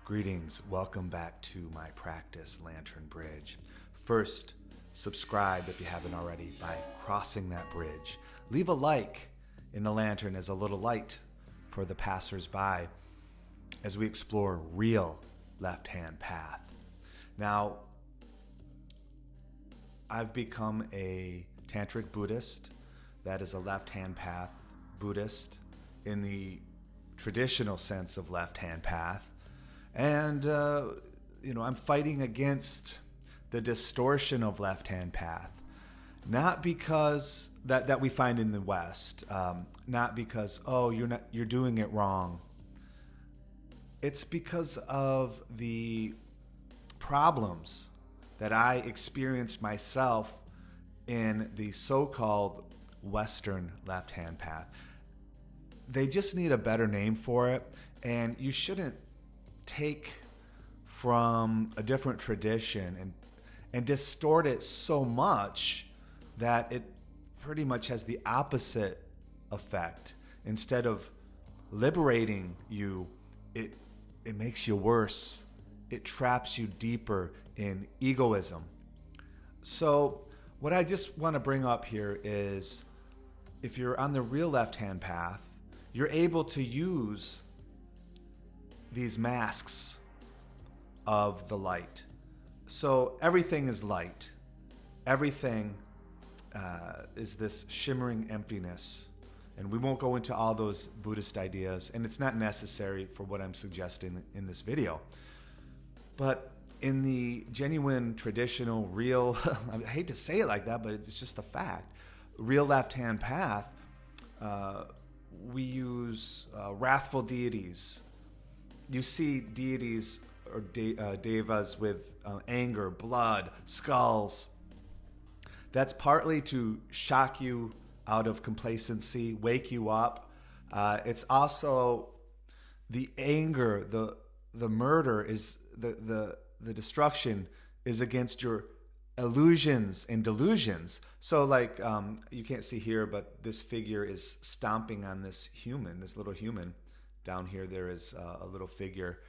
Greetings, welcome back to my practice, Lantern Bridge. First, subscribe if you haven't already by crossing that bridge. Leave a like in the lantern as a little light for the passers-by as we explore real left-hand path. Now, I've become a Tantric Buddhist, that is a left-hand path Buddhist in the traditional sense of left-hand path. And, I'm fighting against the distortion of left-hand path. Not because that we find in the West. Not because, you're doing it wrong. It's because of the problems that I experienced myself in the so-called Western left-hand path. They just need a better name for it, and you shouldn't take from a different tradition and distort it so much that it pretty much has the opposite effect. Instead of liberating you, it makes you worse. It traps you deeper in egoism. So what I just want to bring up here is, if you're on the real left-hand path, you're able to use these masks of the light. So everything is light. Everything is this shimmering emptiness. And we won't go into all those Buddhist ideas, and it's not necessary for what I'm suggesting in this video. But in the genuine, traditional, real, I hate to say it like that, but it's just a fact, real left-hand path, we use wrathful deities. You see deities or devas with anger, blood, skulls. That's partly to shock you out of complacency, wake you up. It's also the anger, the murder is the destruction is against your illusions and delusions. So like, you can't see here, but this figure is stomping on this human, this little human. Down here there is a little figure,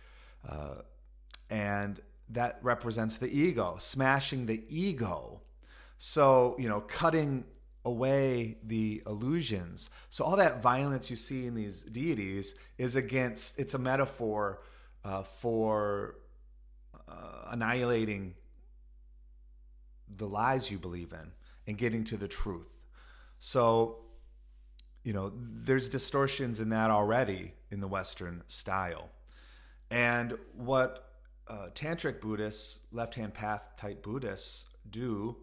and that represents the ego, smashing the ego. So, cutting away the illusions. So all that violence you see in these deities is it's a metaphor for annihilating the lies you believe in and getting to the truth. So, there's distortions in that already in the Western style. And what Tantric Buddhists, left-hand path type Buddhists do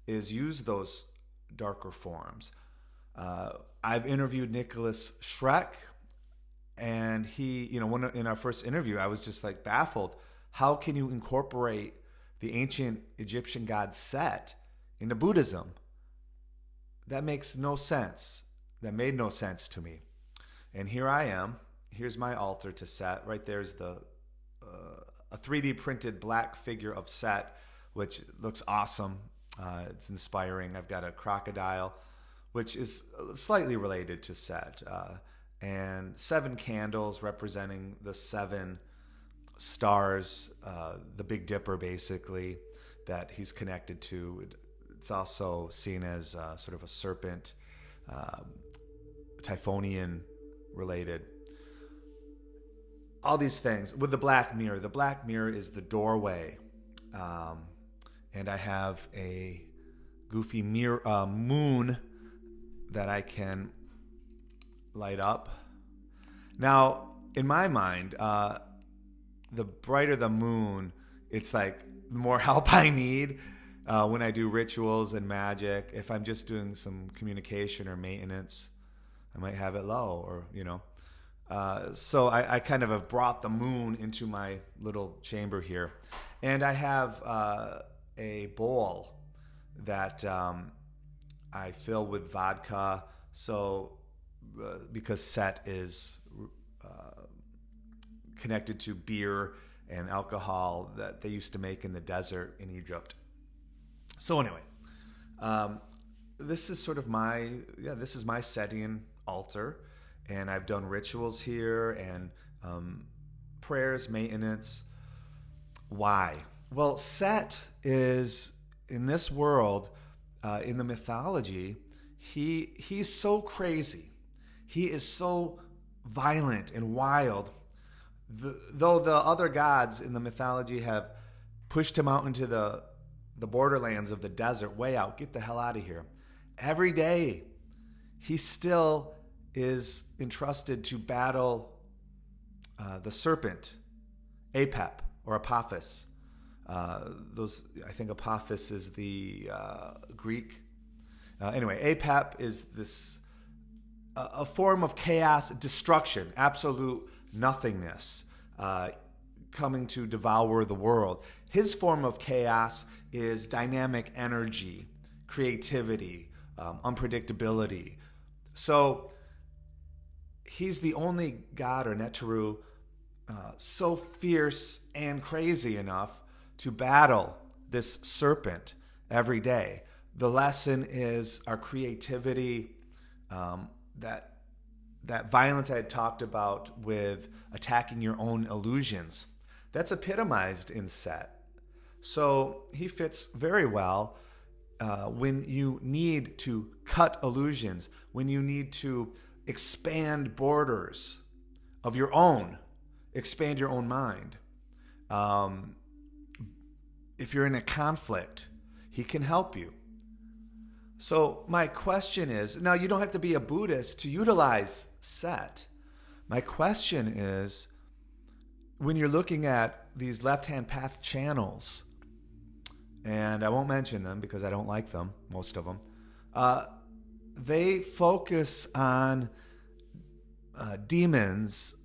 is use those darker forms. I've interviewed Nicholas Schreck, and he, in our first interview, I was just like baffled. How can you incorporate the ancient Egyptian god Set into Buddhism? That makes no sense. That made no sense to me. And here I am. Here's my altar to Set. Right there's a 3D printed black figure of Set, which looks awesome. It's inspiring. I've got a crocodile, which is slightly related to Set, and 7 candles representing the 7 stars, the Big Dipper, basically, that he's connected to. It's also seen as sort of a serpent, Typhonian related. All these things with the black mirror. The black mirror is the doorway. And I have a goofy mirror, moon that I can light up. Now, in my mind, the brighter the moon, it's like the more help I need when I do rituals and magic. If I'm just doing some communication or maintenance, I might have it low, or so I kind of have brought the moon into my little chamber here. And I have a bowl that I fill with vodka. So because Set is connected to beer and alcohol that they used to make in the desert in Egypt. So anyway, this is sort of this is my Setian altar, and I've done rituals here and prayers, maintenance. Why? Well, Set is, in this world, in the mythology, he's so crazy. He is so violent and wild. Though the other gods in the mythology have pushed him out into the borderlands of the desert, way out, get the hell out of here. Every day, he still is entrusted to battle the serpent, Apep or Apophis. I think Apophis is the Greek. Anyway, Apep is this a form of chaos, destruction, absolute nothingness, coming to devour the world. His form of chaos is dynamic energy, creativity, unpredictability. So he's the only god or Neteru so fierce and crazy enough to battle this serpent every day. The lesson is our creativity, that violence I had talked about with attacking your own illusions. That's epitomized in Set. So he fits very well when you need to cut illusions, when you need to expand borders of your own, expand your own mind. If you're in a conflict, he can help you. So my question is, now you don't have to be a Buddhist to utilize Set. My question is, when you're looking at these left-hand path channels, and I won't mention them because I don't like them, most of them, they focus on demons,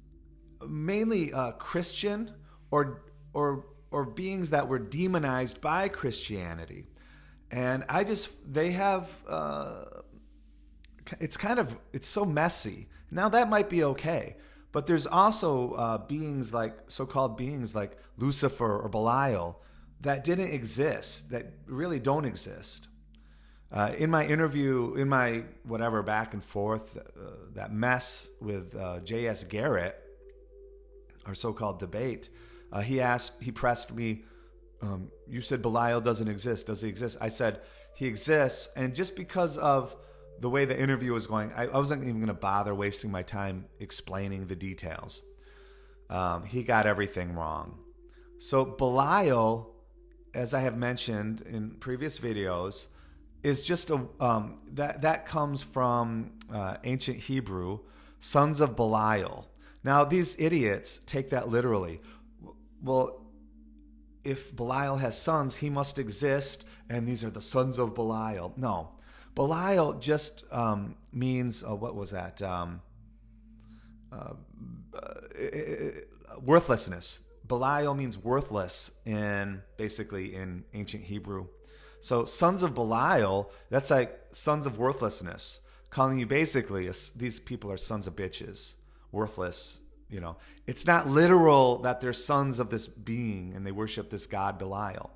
mainly Christian or beings that were demonized by Christianity. And they have, it's so messy. Now that might be okay, but there's also beings like, so-called beings like Lucifer or Belial that didn't exist, that really don't exist. In my interview, in my whatever back and forth, that mess with J.S. Garrett, our so-called debate, he pressed me, you said Belial doesn't exist. Does he exist? I said, he exists. And just because of the way the interview was going, I wasn't even going to bother wasting my time explaining the details. He got everything wrong. So Belial, as I have mentioned in previous videos, is just that comes from ancient Hebrew, sons of Belial. Now, these idiots take that literally. Well, if Belial has sons, he must exist, and these are the sons of Belial. No. Belial just means, what was that? Worthlessness. Belial means worthless basically in ancient Hebrew. So sons of Belial, that's like sons of worthlessness, calling you basically, these people are sons of bitches, worthless. It's not literal that they're sons of this being and they worship this god Belial.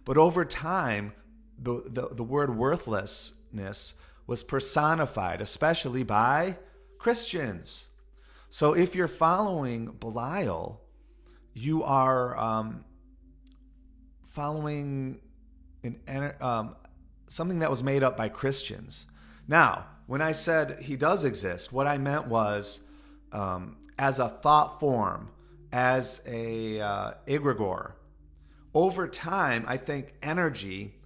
But over time, the word worthlessness was personified, especially by Christians. So if you're following Belial, you are following something that was made up by Christians. Now, when I said he does exist, what I meant was as a thought form, as a egregore. Over time, I think energy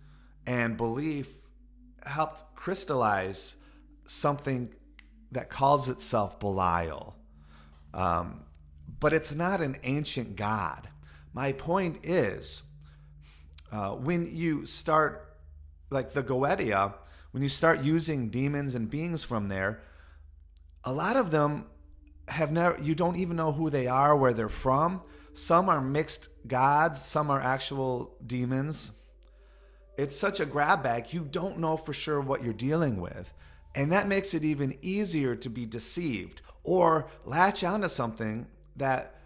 and belief helped crystallize something that calls itself Belial. But it's not an ancient god. My point is, when you start, like the Goetia, when you start using demons and beings from there, a lot of them you don't even know who they are, where they're from. Some are mixed gods, some are actual demons. It's such a grab bag, you don't know for sure what you're dealing with. And that makes it even easier to be deceived or latch onto something that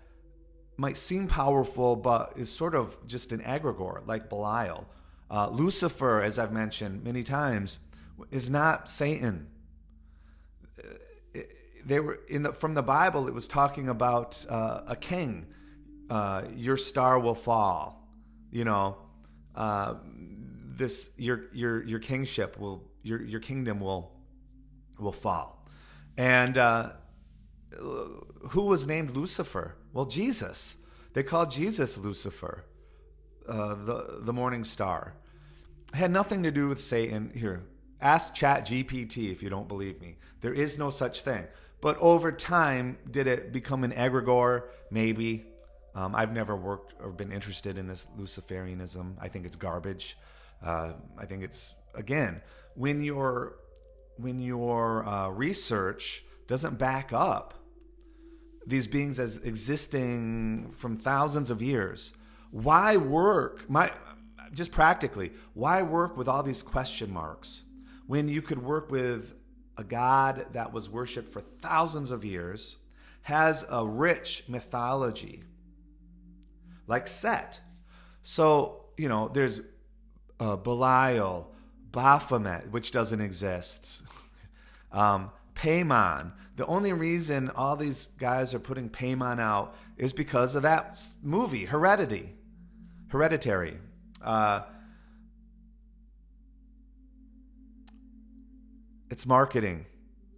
might seem powerful but is sort of just an egregore, like Belial. Lucifer, as I've mentioned many times, is not Satan. They were from the Bible. It was talking about a king your star will fall. You know, this your kingship will your kingdom will fall. And who was named Lucifer? Well, Jesus. They called Jesus Lucifer, the morning star. It had nothing to do with Satan. Here, ask ChatGPT if you don't believe me. There is no such thing. But over time, did it become an egregore? Maybe. I've never worked or been interested in this Luciferianism. I think it's garbage. I think it's, again, when your research doesn't back up these beings as existing from thousands of years, why work? Just practically, why work with all these question marks when you could work with a God that was worshipped for thousands of years, has a rich mythology, like Set. So, there's Belial, Baphomet, which doesn't exist, Paimon. The only reason all these guys are putting Paimon out is because of that movie, Hereditary. It's marketing,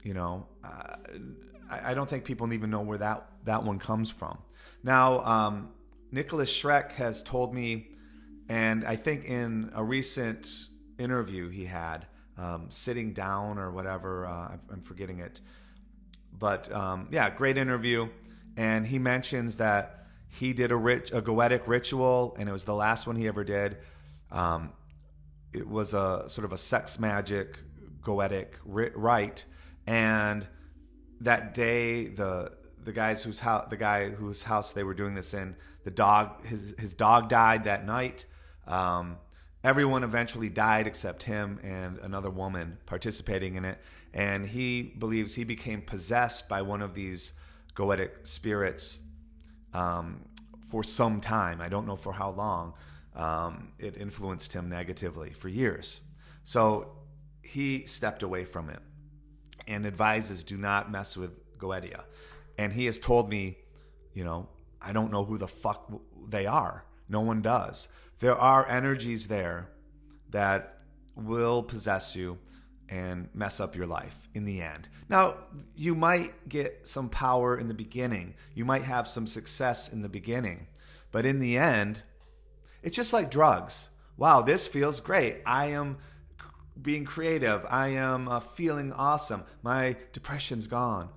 I don't think people even know where that one comes from. Now, Nicholas Schreck has told me, and I think in a recent interview he had, Sitting Down or whatever, I'm forgetting it. But great interview. And he mentions that he did a Goetic ritual, and it was the last one he ever did. It was a sort of a sex magic Goetic rite, and that day the guy whose house they were doing this in, his dog died that night. Everyone eventually died except him and another woman participating in it, and he believes he became possessed by one of these Goetic spirits for some time. I don't know for how long. It influenced him negatively for years. So he stepped away from it and advises, do not mess with Goetia. And he has told me, I don't know who the fuck they are. No one does. There are energies there that will possess you and mess up your life in the end. Now, you might get some power in the beginning. You might have some success in the beginning. But in the end, it's just like drugs. Wow, this feels great. I am being creative. I am feeling awesome. My depression's gone.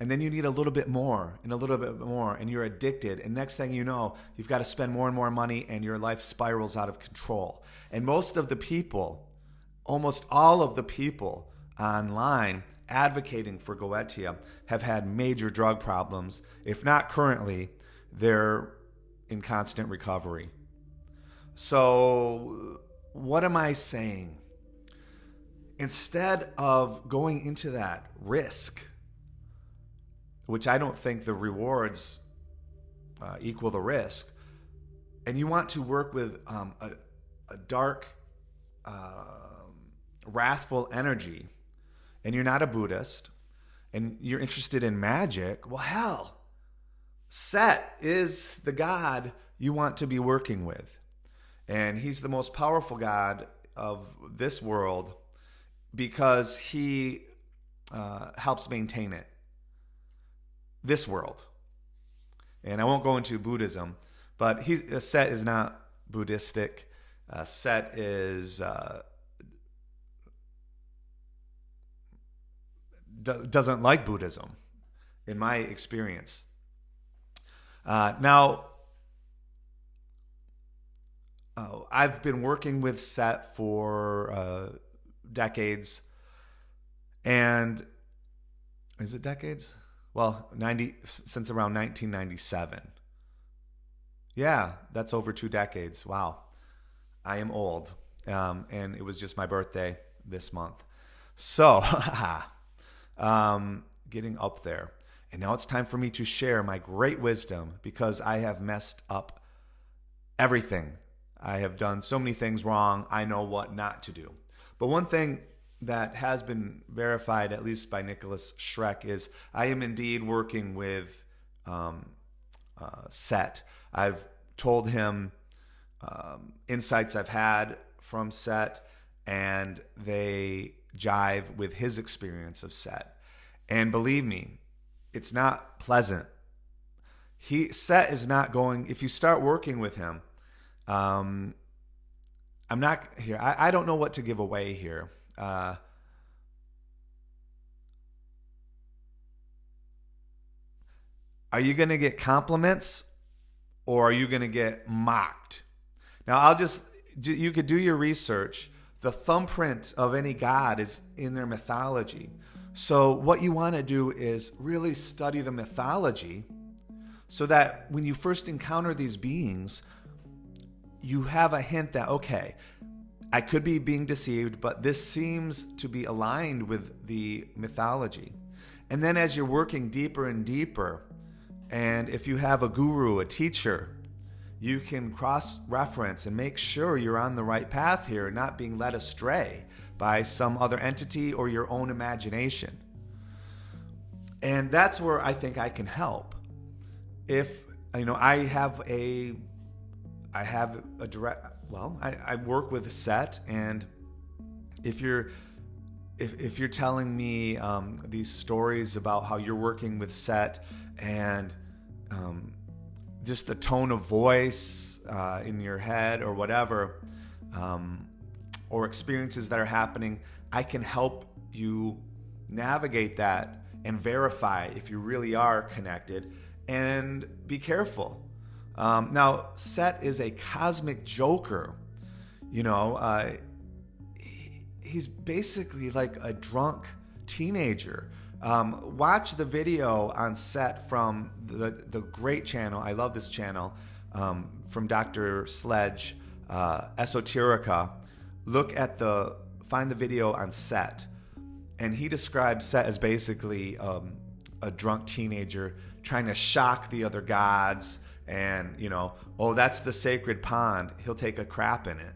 And then you need a little bit more and a little bit more, and you're addicted. And next thing you know, you've got to spend more and more money, and your life spirals out of control. And most of the people, almost all of the people online advocating for Goetia have had major drug problems. If not currently, they're in constant recovery. So what am I saying? Instead of going into that risk, which I don't think the rewards equal the risk, and you want to work with a dark, wrathful energy, and you're not a Buddhist, and you're interested in magic, well, hell, Set is the god you want to be working with. And he's the most powerful god of this world because he helps maintain it. This world. And I won't go into Buddhism, but Set is not Buddhistic. Set is doesn't like Buddhism, in my experience. Now, I've been working with Set for decades, and is it decades? Well, since around 1997. Yeah, that's over 2 decades. Wow. I am old. And it was just my birthday this month. So, getting up there. And now it's time for me to share my great wisdom because I have messed up everything. I have done so many things wrong. I know what not to do. But one thing that has been verified, at least by Nicholas Schreck, is I am indeed working with Set. I've told him insights I've had from Set, and they jive with his experience of Set. And believe me, it's not pleasant. Set is not going, if you start working with him, I'm not here. I don't know what to give away here. Are you going to get compliments or are you going to get mocked? Now, you could do your research. The thumbprint of any god is in their mythology. So what you want to do is really study the mythology so that when you first encounter these beings, you have a hint that, okay, I could be being deceived, but this seems to be aligned with the mythology. And then as you're working deeper and deeper, and if you have a guru, a teacher, you can cross-reference and make sure you're on the right path here, not being led astray by some other entity or your own imagination. And that's where I think I can help. If, I have a direct, I work with Set, and if you're telling me these stories about how you're working with Set and just the tone of voice in your head or whatever, or experiences that are happening, I can help you navigate that and verify if you really are connected, and be careful. Now, Set is a cosmic joker. He's basically like a drunk teenager. Watch the video on Set from the great channel. I love this channel, from Dr. Sledge, Esoterica. Find the video on Set. And he describes Set as basically a drunk teenager trying to shock the other gods. And, that's the sacred pond. He'll take a crap in it,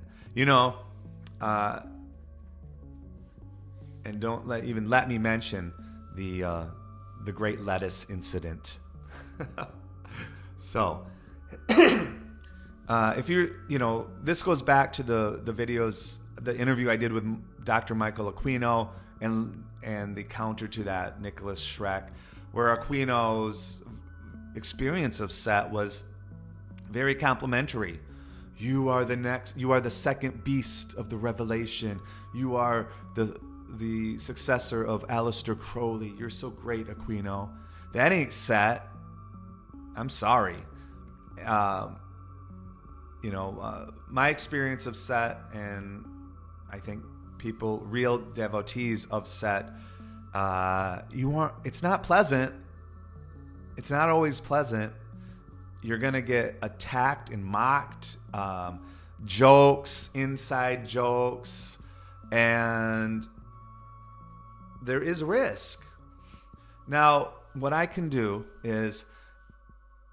and don't let me mention the Great Lettuce Incident. So, if this goes back to the videos, the interview I did with Dr. Michael Aquino, and the counter to that, Nicholas Schreck, where Aquino's experience of Set was very complimentary. You are the second beast of the revelation. You are the successor of Aleister Crowley. You're so great, Aquino. That ain't Set. I'm sorry. My experience of Set, and I think real devotees of Set, it's not pleasant. It's not always pleasant. You're going to get attacked and mocked, jokes, inside jokes, and there is risk. Now, what I can do is,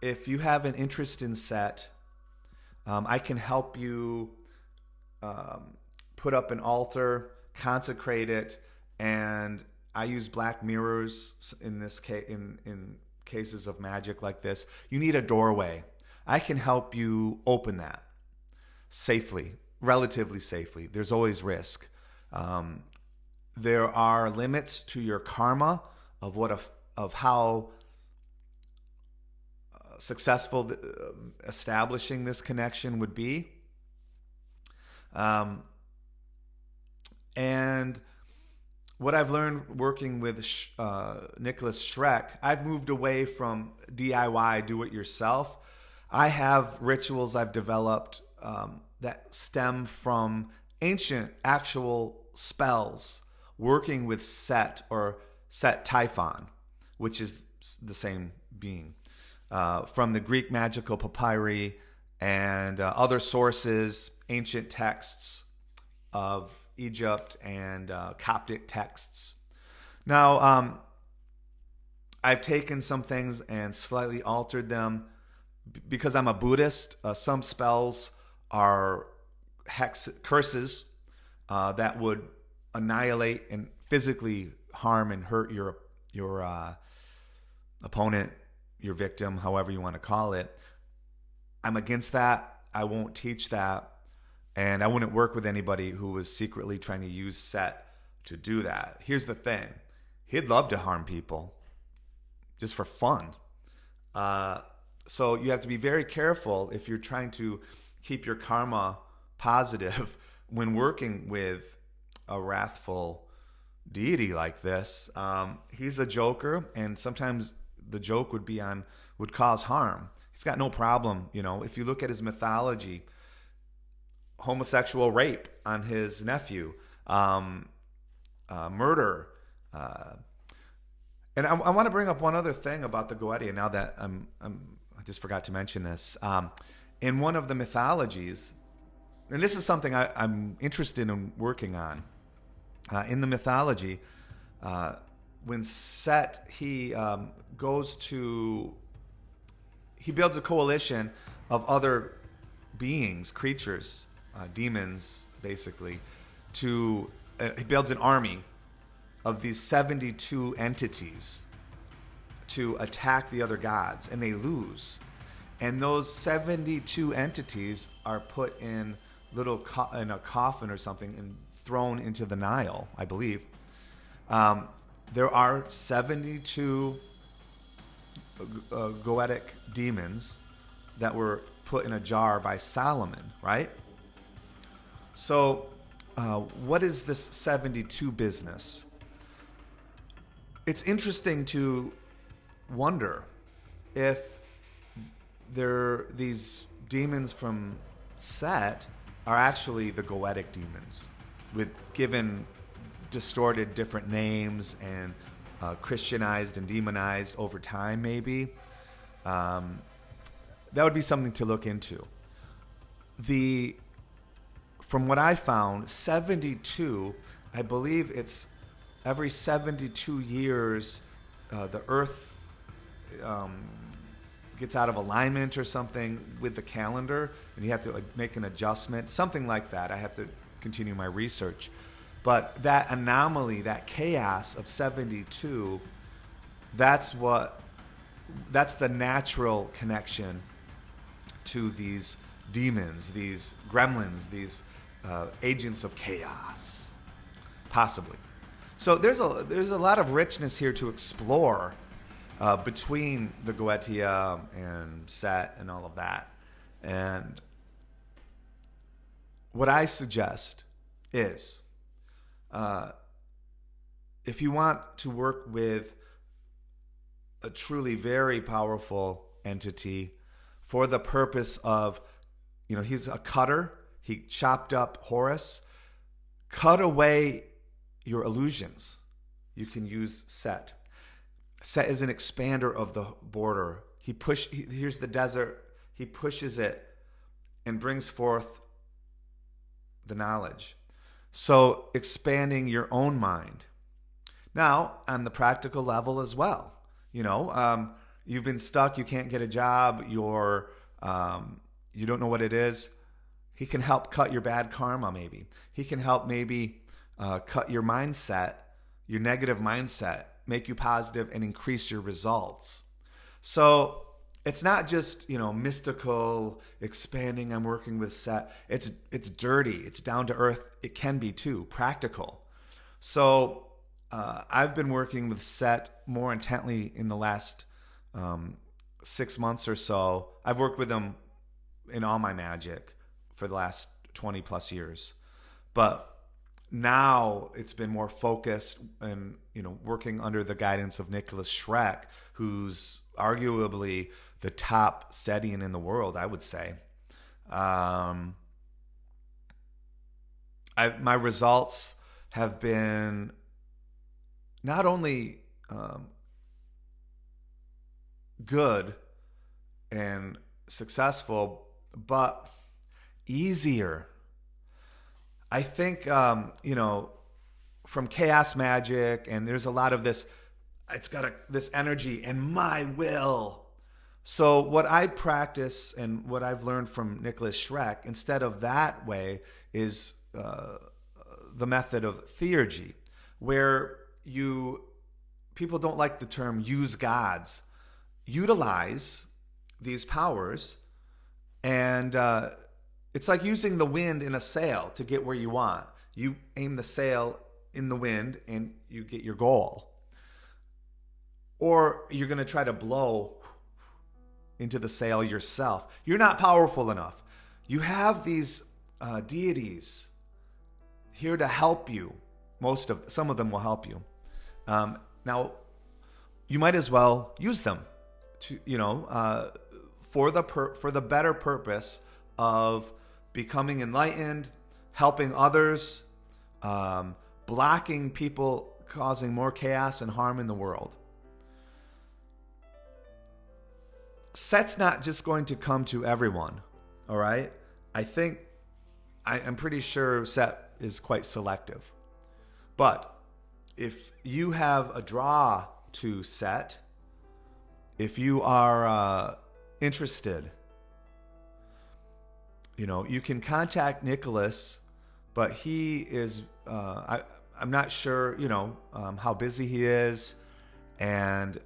if you have an interest in Set, I can help you put up an altar, consecrate it, and I use black mirrors in this case, in cases of magic like this. You need a doorway. I can help you open that safely, relatively safely. There's always risk. There are limits to your karma of how successful establishing this connection would be. And what I've learned working with Nicholas Schreck, I've moved away from DIY, do it yourself. I have rituals I've developed that stem from ancient actual spells, working with Set or Set Typhon, which is the same being, from the Greek magical papyri and other sources, ancient texts of Egypt and Coptic texts. Now, I've taken some things and slightly altered them because I'm a Buddhist. Some spells are curses that would annihilate and physically harm and hurt your opponent your victim, however you want to call it. I'm against that. I won't teach that. And I wouldn't work with anybody who was secretly trying to use Set to do that. Here's the thing. He'd love to harm people just for fun. So you have to be very careful if you're trying to keep your karma positive when working with a wrathful deity like this. He's a joker, and sometimes the joke would cause harm. He's got no problem, if you look at his mythology, homosexual rape on his nephew, murder. And I want to bring up one other thing about the Goetia now that I just forgot to mention this. In one of the mythologies, and this is something I'm interested in working on, in the mythology, when Set, he builds a coalition of other beings, creatures, demons, basically, he builds an army of these 72 entities to attack the other gods, and they lose. And those 72 entities are put in in a coffin or something and thrown into the Nile, I believe. There are 72 Goetic demons that were put in a jar by Solomon, right? So what is this 72 business? It's interesting to wonder if these demons from Set are actually the Goetic demons, given distorted different names and Christianized and demonized over time, maybe. That would be something to look into. From what I found, 72, I believe it's every 72 years, the Earth gets out of alignment or something with the calendar, and you have to make an adjustment, something like that. I have to continue my research. But that anomaly, that chaos of 72, that's the natural connection to these demons, these gremlins, these agents of chaos, possibly. So there's a lot of richness here to explore between the Goetia and Set and all of that. And what I suggest is, if you want to work with a truly very powerful entity for the purpose of, he's a cutter. He chopped up Horus. Cut away your illusions. You can use Set. Set is an expander of the border. Here's the desert. He pushes it and brings forth the knowledge. So expanding your own mind. Now, on the practical level as well, you've been stuck. You can't get a job. You don't know what it is. He can help cut your bad karma, maybe. He can help maybe cut your mindset, your negative mindset, make you positive and increase your results. So it's not just, mystical, expanding, I'm working with Set. It's dirty. It's down to earth. It can be too, practical. So I've been working with Set more intently in the last 6 months or so. I've worked with him in all my magic for the last 20 plus years. But now it's been more focused and, working under the guidance of Nicholas Schreck, who's arguably the top Setian in the world, I would say. My results have been not only good and successful, but easier. I think, from chaos magic, and there's a lot of this, it's got this energy and my will. So what I practice and what I've learned from Nicholas Schreck, instead of that way, is the method of theurgy, where people don't like the term use gods. utilize these powers, and it's like using the wind in a sail to get where you want. You aim the sail in the wind and you get your goal. Or you're going to try to blow into the sail yourself. You're not powerful enough. You have these deities here to help you. Some of them will help you. Now, you might as well use them to, for the better purpose of becoming enlightened, helping others, blocking people causing more chaos and harm in the world. Set's not just going to come to everyone, all right? I'm pretty sure Set is quite selective. But if you have a draw to Set, if you are interested, you can contact Nicholas, but he is, I'm not sure, how busy he is. And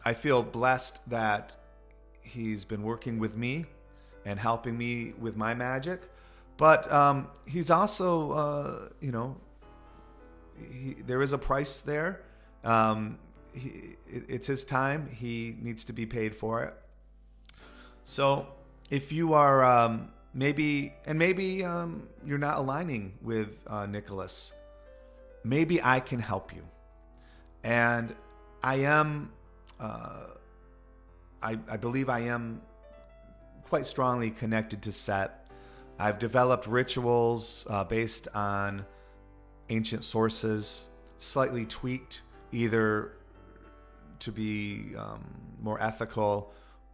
I feel blessed that he's been working with me and helping me with my magic. But he's also, there is a price there. It's his time. He needs to be paid for it. So if you are maybe you're not aligning with Nicholas, maybe I can help you. And I am, I believe I am quite strongly connected to Set. I've developed rituals based on ancient sources, slightly tweaked, either to be more ethical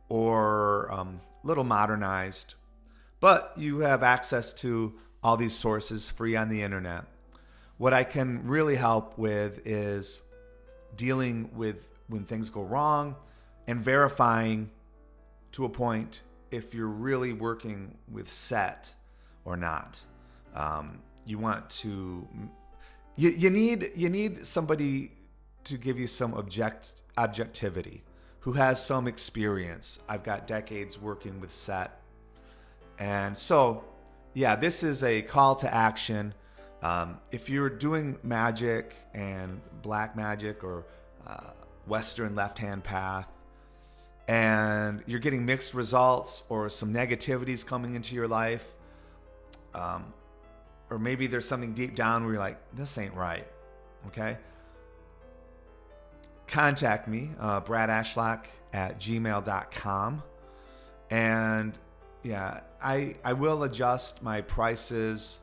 or a little modernized. But you have access to all these sources free on the internet. What I can really help with is dealing with when things go wrong and verifying to a point if you're really working with Set or not. You want to, you need somebody to give you some objectivity, who has some experience. I've got decades working with Set. And so, yeah, this is a call to action. If you're doing magic and black magic or Western left-hand path, and you're getting mixed results or some negativities coming into your life, or maybe there's something deep down where you're like, this ain't right, okay? Contact me, bradashlock@gmail.com. And yeah, I will adjust my prices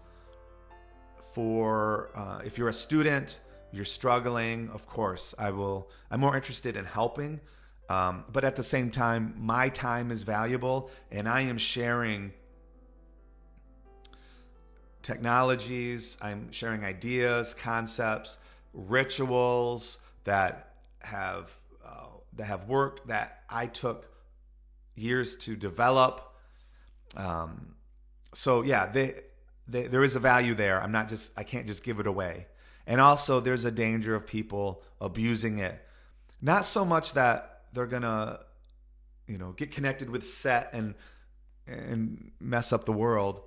for, if you're a student, you're struggling, of course, I'm more interested in helping. But at the same time, my time is valuable, and I am sharing technologies, I'm sharing ideas, concepts, rituals that have worked, that I took years to develop. So yeah, there is a value there. I can't just give it away. And also there's a danger of people abusing it. Not so much that they're gonna, get connected with Set and mess up the world.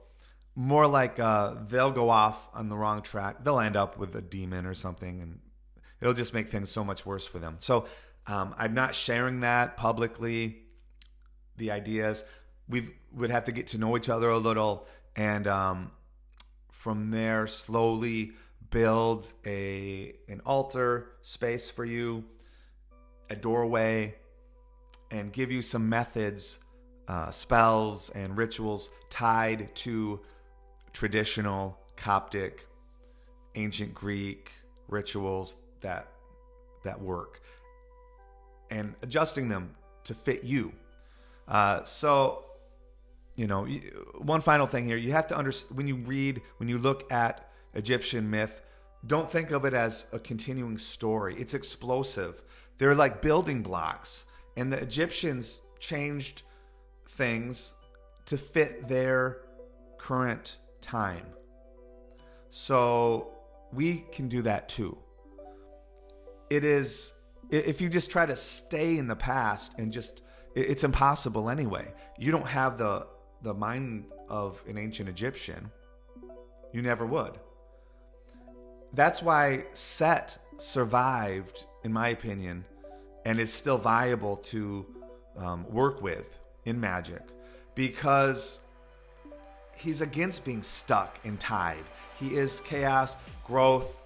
More like they'll go off on the wrong track. They'll end up with a demon or something, and it'll just make things so much worse for them. So I'm not sharing that publicly, the ideas. We would have to get to know each other a little, and from there slowly build an altar space for you, a doorway, and give you some methods, spells and rituals tied to traditional Coptic, ancient Greek rituals that work, and adjusting them to fit you. So, one final thing here, you have to understand, when you look at Egyptian myth, don't think of it as a continuing story. It's explosive. They're like building blocks, and the Egyptians changed things to fit their current time. So we can do that too. It is if you just try to stay in the past and just, it's impossible anyway. You don't have the mind of an ancient Egyptian. You never would. That's why Set survived, in my opinion, and is still viable to work with in magic, because he's against being stuck and tied. He is chaos, growth,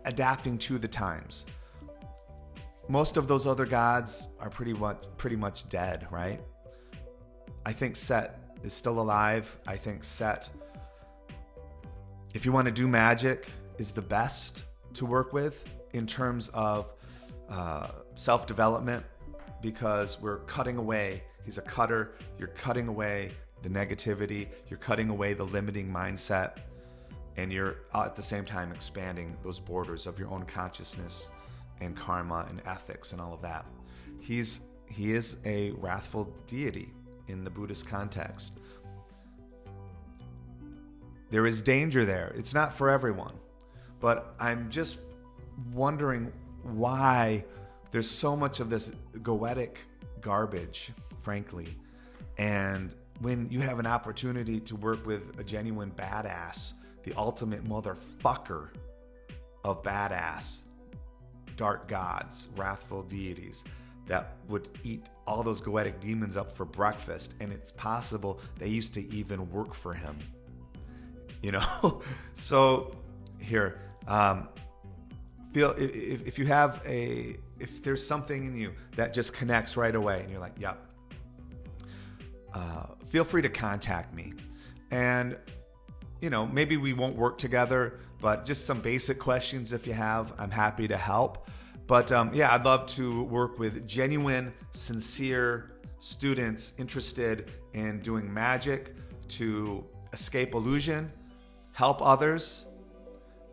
adapting to the times. Most of those other gods are pretty much dead, right? I think Set is still alive. I think Set, if you want to do magic, is the best to work with in terms of self-development, because we're cutting away. He's a cutter. You're cutting away the negativity. You're cutting away the limiting mindset. And you're at the same time expanding those borders of your own consciousness and karma and ethics and all of that. He is a wrathful deity in the Buddhist context. There is danger there. It's not for everyone. But I'm just wondering why there's so much of this Goetic garbage, frankly. And when you have an opportunity to work with a genuine badass, the ultimate motherfucker of badass, dark gods, wrathful deities that would eat all those Goetic demons up for breakfast, and it's possible they used to even work for him. You know? So here, feel if you have if there's something in you that just connects right away and you're like, yep, feel free to contact me. And you know, maybe we won't work together, but just some basic questions if you have, I'm happy to help. But yeah, I'd love to work with genuine, sincere students interested in doing magic to escape illusion, help others,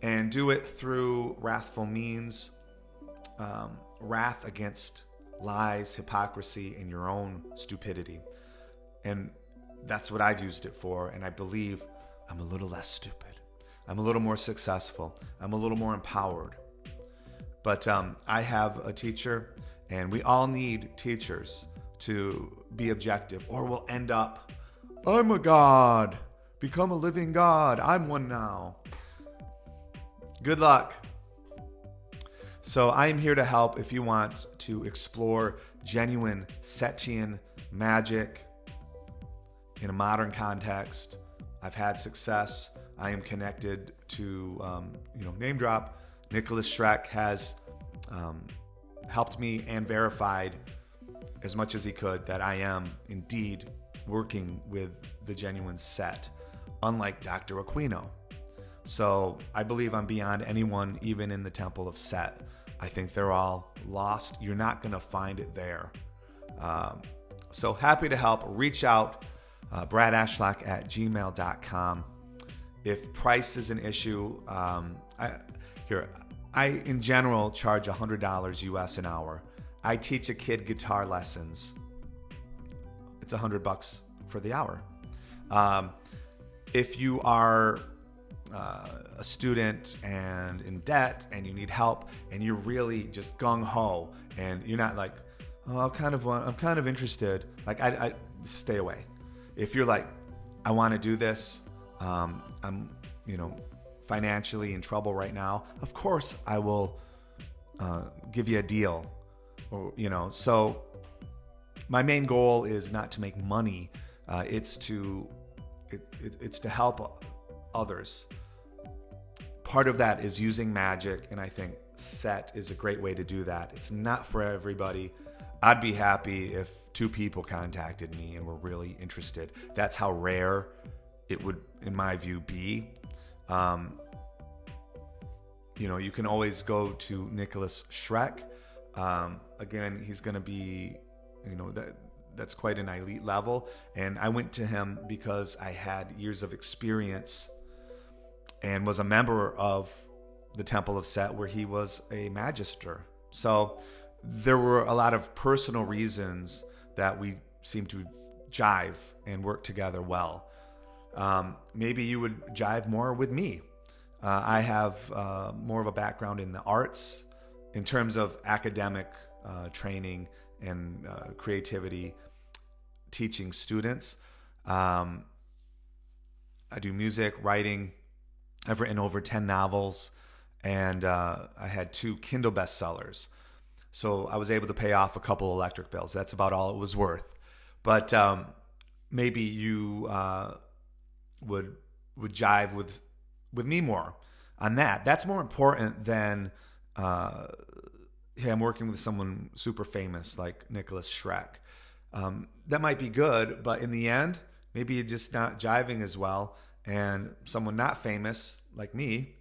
and do it through wrathful means, wrath against lies, hypocrisy, and your own stupidity. And that's what I've used it for, and I believe I'm a little less stupid. I'm a little more successful. I'm a little more empowered. But I have a teacher, and we all need teachers to be objective, or we'll end up, I'm a god, become a living god, I'm one now. Good luck. So I am here to help if you want to explore genuine Setian magic in a modern context. I've had success. I am connected to, name drop, Nicholas Schreck has helped me and verified as much as he could that I am indeed working with the genuine Set, unlike Dr. Aquino. So I believe I'm beyond anyone, even in the Temple of Set. I think they're all lost. You're not going to find it there. So happy to help. Reach out, bradashlock@gmail.com. If price is an issue, I in general charge $100 US an hour. I teach a kid guitar lessons. It's $100 for the hour. If you are a student and in debt and you need help and you're really just gung-ho and you're not like, oh, I'm kind of interested, like I stay away. If you're like, I want to do this, I'm financially in trouble right now, of course I will give you a deal. Or so my main goal is not to make money. It's to help others. Part of that is using magic, and I think Set is a great way to do that. It's not for everybody. I'd be happy if 2 people contacted me and were really interested. That's how rare it would, in my view, be. You can always go to Nicholas Schreck. Again, he's going to be, that's quite an elite level. And I went to him because I had years of experience and was a member of the Temple of Set, where he was a magister. So there were a lot of personal reasons that we seemed to jive and work together well. Maybe you would jive more with me. I have more of a background in the arts, in terms of academic training and creativity, teaching students. I do music, writing. I've written over 10 novels, and I had 2 Kindle bestsellers. So I was able to pay off a couple electric bills. That's about all it was worth. But maybe you would jive with me more on that. That's more important than, hey, I'm working with someone super famous like Nicholas Schreck. That might be good, but in the end, maybe you're just not jiving as well, and someone not famous like me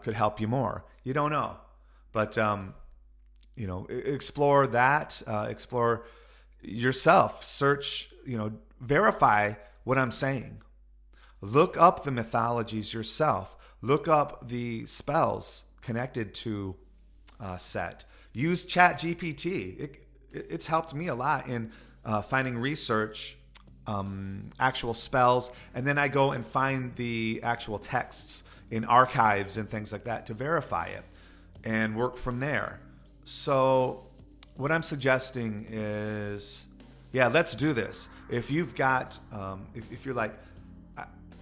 could help you more. You don't know. But, explore that, explore yourself, search, verify what I'm saying. Look up the mythologies yourself. Look up the spells connected to Set. Use ChatGPT. It's helped me a lot in finding research, actual spells, and then I go and find the actual texts in archives and things like that to verify it and work from there. So what I'm suggesting is, let's do this. If you've got, if you're like,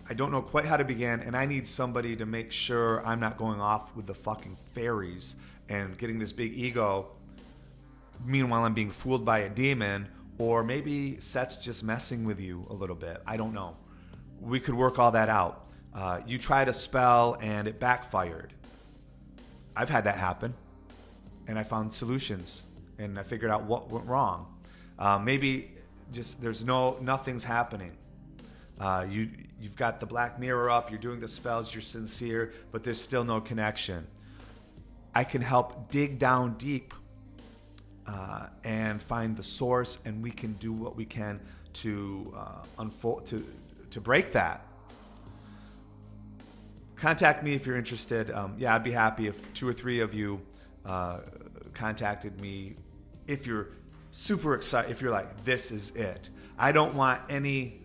I don't know quite how to begin, and I need somebody to make sure I'm not going off with the fucking fairies and getting this big ego, meanwhile I'm being fooled by a demon, or maybe Set's just messing with you a little bit. I don't know. We could work all that out. You tried a spell and it backfired. I've had that happen, and I found solutions, and I figured out what went wrong. Maybe just nothing's happening. You've got the black mirror up, you're doing the spells, you're sincere, but there's still no connection. I can help dig down deep and find the source, and we can do what we can to unfold, to break that. Contact me if you're interested. I'd be happy if 2 or 3 of you contacted me. If you're super excited, if you're like, this is it. I don't want any,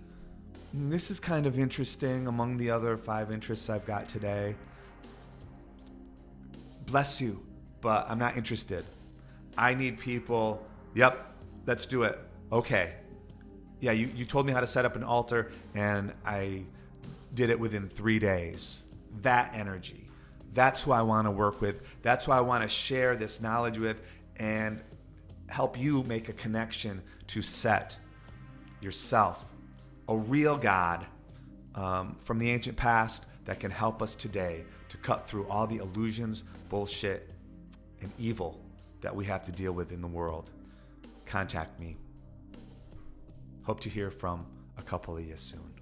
this is kind of interesting among the other 5 interests I've got today. Bless you, but I'm not interested. I need people, yep, let's do it. Okay. Yeah, you told me how to set up an altar, and I did it within 3 days. That energy. That's who I want to work with. That's who I want to share this knowledge with and help you make a connection to Set, yourself, a real God from the ancient past that can help us today to cut through all the illusions, bullshit, and evil that we have to deal with in the world. Contact me. Hope to hear from a couple of you soon.